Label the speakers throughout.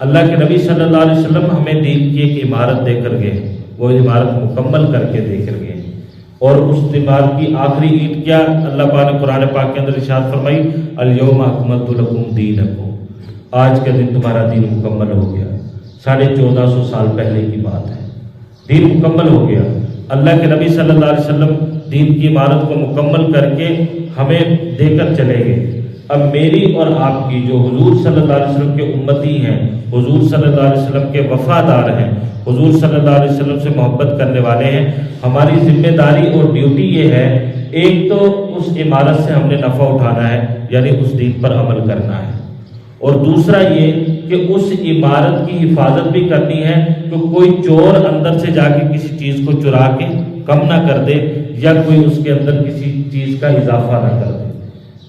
Speaker 1: اللہ کے نبی صلی اللہ علیہ وسلم ہمیں دین کی ایک عمارت دے کر گئے، وہ عمارت مکمل کر کے دے کر گئے، اور اس عمارت کی آخری اینٹ کیا؟ اللہ پاک نے قرآن پاک کے اندر ارشاد فرمائی الیوم اکملت لکم دینکم، آج کے دن تمہارا دین مکمل ہو گیا۔ 1450 سال پہلے کی بات ہے، دین مکمل ہو گیا۔ اللہ کے نبی صلی اللہ علیہ وسلم دین کی عمارت کو مکمل کر کے ہمیں دے کر چلے گئے۔ اب میری اور آپ کی جو حضور صلی اللہ علیہ وسلم کے امتی ہیں، حضور صلی اللہ علیہ وسلم کے وفادار ہیں، حضور صلی اللہ علیہ وسلم سے محبت کرنے والے ہیں، ہماری ذمہ داری اور ڈیوٹی یہ ہے، ایک تو اس عمارت سے ہم نے نفع اٹھانا ہے، یعنی اس دین پر عمل کرنا ہے، اور دوسرا یہ کہ اس عمارت کی حفاظت بھی کرنی ہے کہ کوئی چور اندر سے جا کے کسی چیز کو چرا کے کم نہ کر دے، یا کوئی اس کے اندر کسی چیز کا اضافہ نہ کر دے۔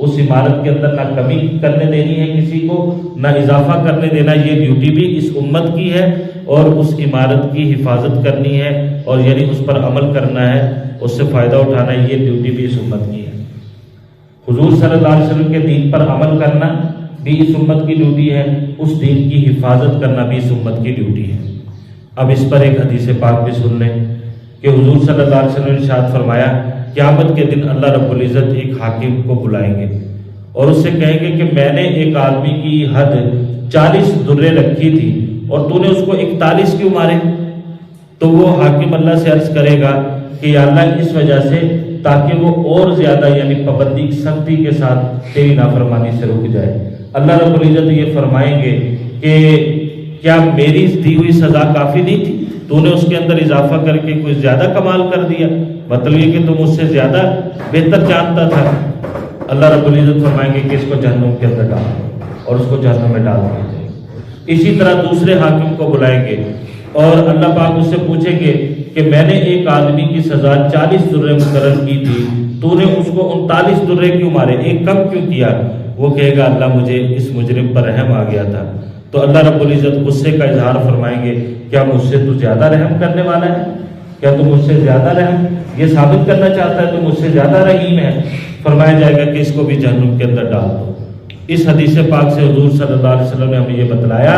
Speaker 1: اس عمارت کے اندر نہ کمی کرنے دینی ہے کسی کو، نہ اضافہ کرنے دینا، یہ ڈیوٹی بھی اس امت کی ہے، اور اس عمارت کی حفاظت کرنی ہے، اور یعنی اس پر عمل کرنا ہے، اس سے فائدہ اٹھانا ہے، یہ ڈیوٹی بھی اس امت کی ہے۔ حضور صلی اللہ علیہ وسلم کے دین پر عمل کرنا بھی اس امت کی ڈیوٹی ہے، اس دین کی حفاظت کرنا بھی اس امت کی ڈیوٹی ہے۔ اب اس پر ایک حدیث پاک بھی سن لیں کہ حضور صلی اللہ علیہ وسلم نے ارشاد فرمایا قیامت کے دن اللہ رب العزت ایک حاکم کو بلائیں گے اور اس سے کہیں گے کہ میں نے ایک آدمی کی حد 40 درے رکھی تھی اور تو نے اس کو 41 کیوں مارے؟ تو وہ حاکم اللہ سے عرض کرے گا کہ یا اللہ اس وجہ سے تاکہ وہ اور زیادہ یعنی پابندی سختی کے ساتھ تیری نافرمانی سے رک جائے۔ اللہ رب العزت یہ فرمائیں گے کہ کیا میری دی ہوئی سزا کافی نہیں تھی؟ تو نے اس کے اندر اضافہ کر کے کوئی زیادہ کمال کر دیا، مطلب یہ کہ تم اس سے زیادہ بہتر جانتا تھا۔ اللہ رب العزت فرمائیں گے کہ اس کو جہنم کے اندر ڈال دو، اور اس کو جہنم میں ڈال دیا جائے گا۔ اسی طرح دوسرے حاکم کو بلائیں گے اور اللہ پاک اس سے پوچھیں گے کہ میں نے ایک آدمی کی سزا 40 درے مقرر کی تھی، تو نے اس کو 39 درے کیوں مارے، ایک کم کیوں کیا؟ وہ کہے گا اللہ مجھے اس مجرم پر رحم آ گیا تھا۔ تو اللہ رب العزت غصے کا اظہار فرمائیں گے کیا مجھ سے تو زیادہ رحم کرنے والا ہے؟ کیا تم مجھ سے زیادہ رحم یہ ثابت کرنا چاہتا ہے تو مجھ سے زیادہ رحیم ہے؟ فرمایا جائے گا کہ اس کو بھی جہنم کے اندر ڈال دو۔ اس حدیث پاک سے حضور صلی اللہ علیہ وسلم نے ہمیں یہ بتلایا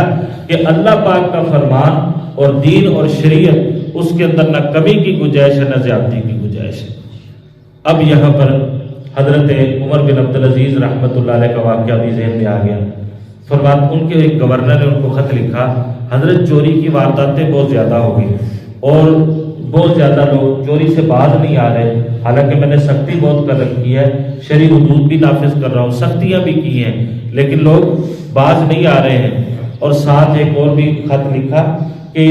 Speaker 1: کہ اللہ پاک کا فرمان اور دین اور شریعت اس کے اندر نہ کمی کی گنجائش ہے نہ زیادتی کی گنجائش ہے۔ اب یہاں پر حضرت عمر بن عبدالعزیز رحمۃ اللہ علیہ کا واقعہ بھی ذہن میں آ گیا۔ فرماتے ان کے ایک گورنر نے ان کو خط لکھا، حضرت چوری کی وارداتیں بہت زیادہ ہو گئی اور بہت زیادہ لوگ چوری سے باز نہیں آ رہے، حالانکہ میں نے سختی بہت کر رکھی ہے، شرعی حدود بھی نافذ کر رہا ہوں، سختیاں بھی کی ہیں، لیکن لوگ باز نہیں آ رہے ہیں۔ اور ساتھ ایک اور بھی خط لکھا کہ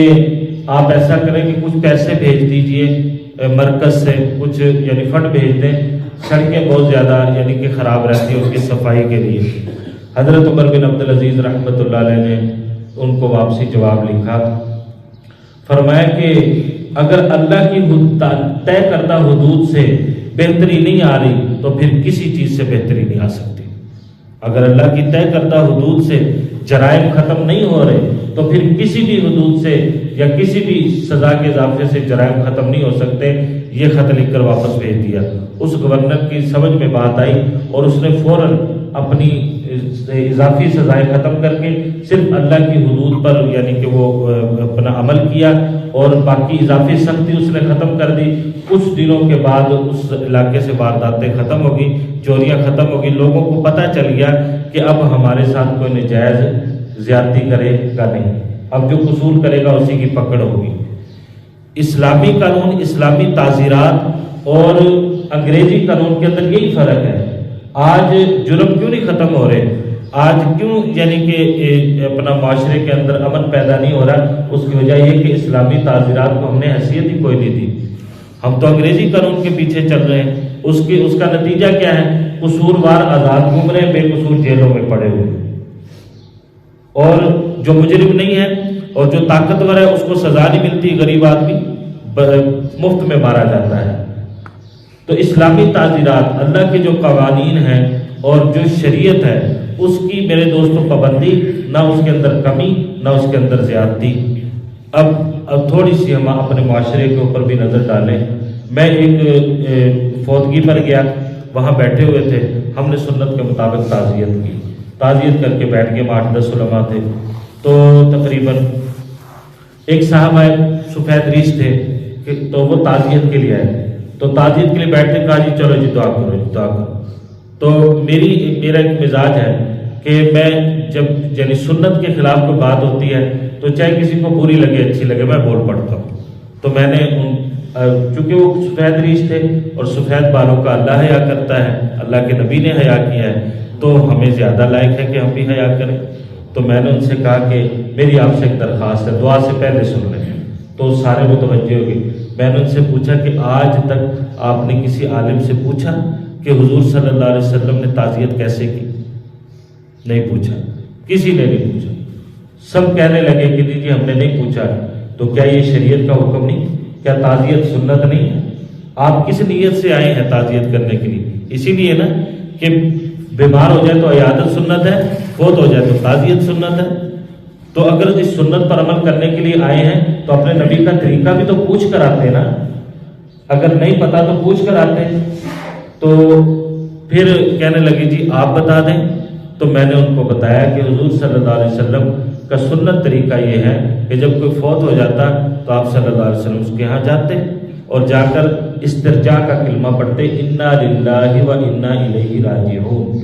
Speaker 1: آپ ایسا کریں کہ کچھ پیسے بھیج دیجئے مرکز سے، کچھ یعنی فنڈ بھیج دیں، سڑکیں بہت زیادہ یعنی کہ خراب رہتی ہیں، ان کی صفائی کے لیے۔ حضرت عمر بن عبدالعزیز رحمۃ اللہ علیہ نے ان کو واپسی جواب لکھا، فرمایا کہ اگر اللہ کی طے کردہ حدود سے بہتری نہیں آ رہی تو پھر کسی چیز سے بہتری نہیں آ سکتی۔ اگر اللہ کی طے کردہ حدود سے جرائم ختم نہیں ہو رہے تو پھر کسی بھی حدود سے یا کسی بھی سزا کے اضافے سے جرائم ختم نہیں ہو سکتے۔ یہ خط لکھ کر واپس بھیج دیا۔ اس گورنر کی سمجھ میں بات آئی اور اس نے فوراً اپنی اضافی سزائیں ختم کر کے صرف اللہ کی حدود پر یعنی کہ وہ اپنا عمل کیا اور باقی اضافی سختی اس نے ختم کر دی۔ کچھ دنوں کے بعد اس علاقے سے وارداتیں ختم ہو گئی، چوریاں ختم ہو گئی، لوگوں کو پتہ چل گیا کہ اب ہمارے ساتھ کوئی نجائز زیادتی کرے گا نہیں، اب جو قصور کرے گا اسی کی پکڑ ہوگی۔ اسلامی قانون، اسلامی تعزیرات اور انگریزی قانون کے اندر یہی فرق ہے۔ آج جرم کیوں نہیں ختم ہو رہے، آج کیوں یعنی کہ اپنا معاشرے کے اندر امن پیدا نہیں ہو رہا؟ اس کی وجہ یہ کہ اسلامی تعزیرات کو ہم نے حیثیت ہی کوئی نہیں دی، ہم تو انگریزی قانون کے پیچھے چل رہے ہیں۔ اس کا نتیجہ کیا ہے؟ قصوروار آزاد گھوم رہے ہیں، بے قصور جیلوں میں پڑے ہوئے، اور جو مجرم نہیں ہے اور جو طاقتور ہے اس کو سزا نہیں ملتی، غریب آدمی مفت میں مارا جاتا ہے۔ تو اسلامی تعزیرات، اللہ کے جو قوانین ہیں اور جو شریعت ہے اس کی میرے دوستوں پابندی، نہ اس کے اندر کمی نہ اس کے اندر زیادتی۔ اب تھوڑی سی ہم اپنے معاشرے کے اوپر بھی نظر ڈالیں۔ میں ایک فوتگی پر گیا، وہاں بیٹھے ہوئے تھے، ہم نے سنت کے مطابق تعزیت کی، تعزیت کر کے بیٹھ کے 8-10 علماء تھے، تو تقریباً ایک صاحب آئے سفید ریش تھے تو وہ تعزیت کے لیے آئے، تو تعزیت کے لیے بیٹھتے کہا جی چلو جی دعا کرو جی دعا کرو۔ تو میرا ایک مزاج ہے کہ میں جب یعنی سنت کے خلاف کوئی بات ہوتی ہے تو چاہے کسی کو بری لگے اچھی لگے میں بول پڑتا ہوں۔ تو میں نے چونکہ وہ سفید ریش تھے اور سفید بالوں کا اللہ حیا کرتا ہے، اللہ کے نبی نے حیا کیا ہے، تو ہمیں زیادہ لائق ہے کہ ہم بھی حیا کریں۔ تو میں نے ان سے کہا کہ میری آپ سے ایک درخواست ہے، دعا سے پہلے سن لیں۔ تو سارے متوجہ ہو گئے۔ میں نے ان سے پوچھا کہ آج تک آپ نے کسی عالم سے پوچھا کہ حضور صلی اللہ علیہ وسلم نے تعزیت کیسے کی؟ نہیں پوچھا، کسی نے نہیں پوچھا۔ سب کہنے لگے کہ جی ہم نے نہیں پوچھا۔ تو کیا یہ شریعت کا حکم نہیں؟ کیا تعزیت سنت نہیں ہے؟ آپ کس نیت سے آئے ہیں تعزیت کرنے کے لیے؟ اسی لیے نا کہ بیمار ہو جائے تو عیادت سنت ہے، فوت ہو جائے تو تعزیت سنت ہے۔ تو اگر اس سنت پر عمل کرنے کے لیے آئے ہیں تو اپنے نبی کا طریقہ بھی تو پوچھ کر آتے نا، اگر نہیں پتا تو پوچھ کر آتے ہیں۔ تو پھر کہنے لگے جی آپ بتا دیں۔ تو میں نے ان کو بتایا کہ حضور صلی اللہ علیہ وسلم کا سنت طریقہ یہ ہے کہ جب کوئی فوت ہو جاتا تو آپ صلی اللہ علیہ وسلم اس کے ہاں جاتے اور جا کر استرجاع کا کلمہ پڑھتے، انا للہ و انا الیہ راجعون،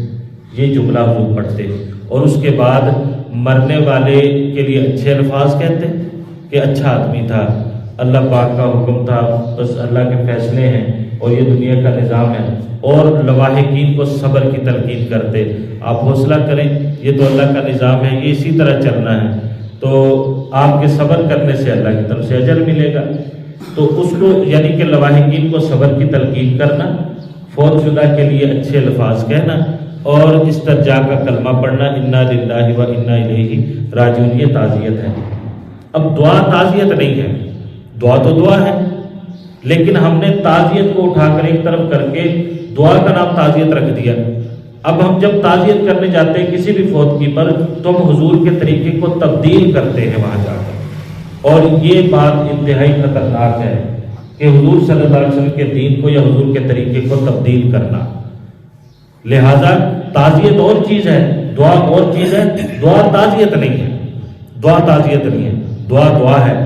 Speaker 1: یہ جملہ حضور پڑھتے، اور اس کے بعد مرنے والے کے لیے اچھے الفاظ کہتے کہ اچھا آدمی تھا، اللہ پاک کا حکم تھا، بس اللہ کے فیصلے ہیں اور یہ دنیا کا نظام ہے، اور لواحقین کو صبر کی تلقین کرتے، آپ حوصلہ کریں، یہ تو اللہ کا نظام ہے، یہ اسی طرح چلنا ہے، تو آپ کے صبر کرنے سے اللہ کی طرف سے اجر ملے گا۔ تو اس کو یعنی کہ لواحقین کو صبر کی تلقین کرنا، فوت شدہ کے لیے اچھے الفاظ کہنا اور استرجاع کا کلمہ پڑھنا، انا للہ و انا الیہ راجعون، یہ تعزیت ہے۔ اب دعا تعزیت نہیں ہے، دعا تو دعا ہے، لیکن ہم نے تعزیت کو اٹھا کر ایک طرف کر کے دعا کا نام تعزیت رکھ دیا۔ اب ہم جب تعزیت کرنے جاتے ہیں کسی بھی فوت کی پر تو ہم حضور کے طریقے کو تبدیل کرتے ہیں وہاں جا کر، اور یہ بات انتہائی خطرناک ہے کہ حضور صلی اللہ علیہ وسلم کے دین کو یا حضور کے طریقے کو تبدیل کرنا۔ لہذا تعزیت اور چیز ہے، دعا اور چیز ہے، دعا تعزیت نہیں ہے، دعا تعزیت نہیں ہے، دعا دعا ہے،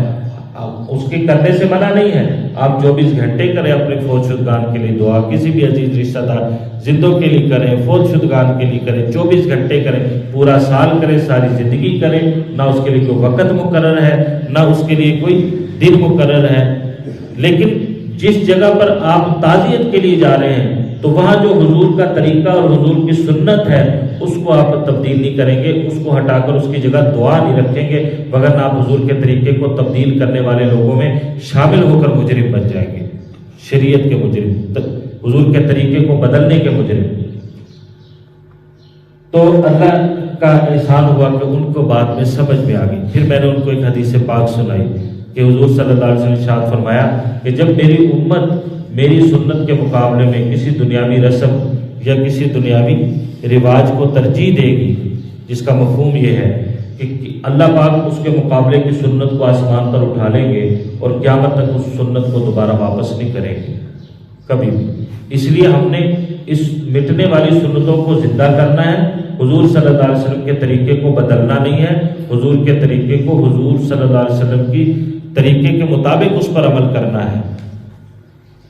Speaker 1: اس کے کرنے سے منع نہیں ہے۔ آپ 24 گھنٹے کریں اپنے فوت شدگان کے لیے دعا، کسی بھی عزیز رشتہ دار زندوں کے لیے کریں، فوت شدگان کے لیے کریں، 24 گھنٹے کریں، پورا سال کریں، ساری زندگی کریں، نہ اس کے لیے کوئی وقت مقرر ہے نہ اس کے لیے کوئی دن مقرر ہے۔ لیکن جس جگہ پر آپ تعزیت کے لیے جا رہے ہیں تو وہاں جو حضور کا طریقہ اور حضور کی سنت ہے اس کو آپ تبدیل نہیں کریں گے، اس کو ہٹا کر اس کی جگہ دعا نہیں رکھیں گے، وگرنہ آپ حضور کے طریقے کو تبدیل کرنے والے لوگوں میں شامل ہو کر مجرم بن جائیں گے، شریعت کے مجرم، حضور کے طریقے کو بدلنے کے مجرم۔ تو اللہ کا احسان ہوا کہ ان کو بعد میں سمجھ میں آ گئی۔ پھر میں نے ان کو ایک حدیث پاک سنائی کہ حضور صلی اللہ علیہ وسلم نے ارشاد فرمایا کہ جب میری امت میری سنت کے مقابلے میں کسی دنیاوی رسم یا کسی دنیاوی رواج کو ترجیح دے گی، جس کا مفہوم یہ ہے کہ اللہ پاک اس کے مقابلے کی سنت کو آسمان پر اٹھا لیں گے اور قیامت تک اس سنت کو دوبارہ واپس نہیں کریں گے کبھی بھی۔ اس لیے ہم نے اس مٹنے والی سنتوں کو زندہ کرنا ہے، حضور صلی اللہ علیہ وسلم کے طریقے کو بدلنا نہیں ہے، حضور کے طریقے کو حضور صلی اللہ علیہ وسلم کی طریقے کے مطابق اس پر عمل کرنا ہے۔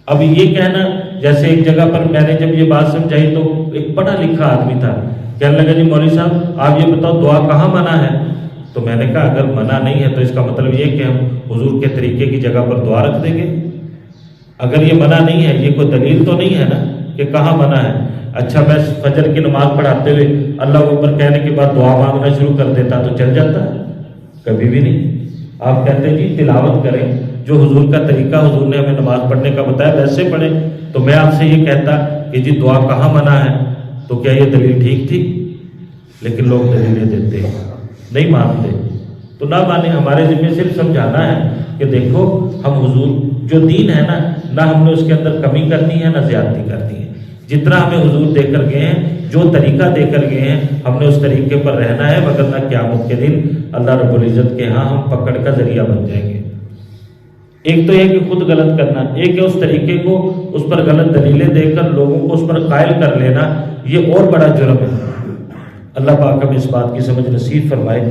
Speaker 1: اب یہ کہنا، جیسے ایک جگہ پر میں نے جب یہ بات سمجھائی تو ایک پڑھا لکھا آدمی تھا، کہنے لگا جی مولوی صاحب آپ یہ بتاؤ دعا کہاں منع ہے؟ تو میں نے کہا اگر منع نہیں ہے تو اس کا مطلب یہ کہ ہم حضور کے طریقے کی جگہ پر دعا رکھ دیں گے۔ اگر یہ منع نہیں ہے، یہ کوئی دلیل تو نہیں ہے نا کہ کہاں منع ہے۔ اچھا میں فجر کی نماز پڑھاتے ہوئے اللہ اکبر کہنے کے بعد دعا مانگنا شروع کر دیتا تو چل جاتا ہے؟ کبھی بھی نہیں۔ آپ کہتے ہیں جی تلاوت کریں، جو حضور کا طریقہ حضور نے ہمیں نماز پڑھنے کا بتایا ویسے پڑھیں، تو میں آپ سے یہ کہتا کہ جی دعا کہاں منع ہے، تو کیا یہ دلیل ٹھیک تھی؟ لیکن لوگ دلیلیں دیتے ہیں، نہیں مانتے، تو نہ مانیں۔ ہمارے ذمہ صرف سمجھانا ہے کہ دیکھو ہم حضور جو دین ہے نا، نہ ہم نے اس کے اندر کمی کرنی ہے نہ زیادتی کرنی ہے۔ جتنا ہمیں حضور دے کر گئے ہیں، جو طریقہ دے کر گئے ہیں، ہم نے اس طریقے پر رہنا ہے، وگرنہ قیامت کے دن اللہ رب العزت کے ہاں ہم پکڑ کا ذریعہ بن جائیں گے۔ ایک تو یہ کہ خود غلط کرنا، ایک ہے اس طریقے کو اس پر غلط دلیلیں دے کر لوگوں کو اس پر قائل کر لینا، یہ اور بڑا جرم ہے۔ اللہ پاک ہمیں اس بات کی سمجھ نصیب فرمائے۔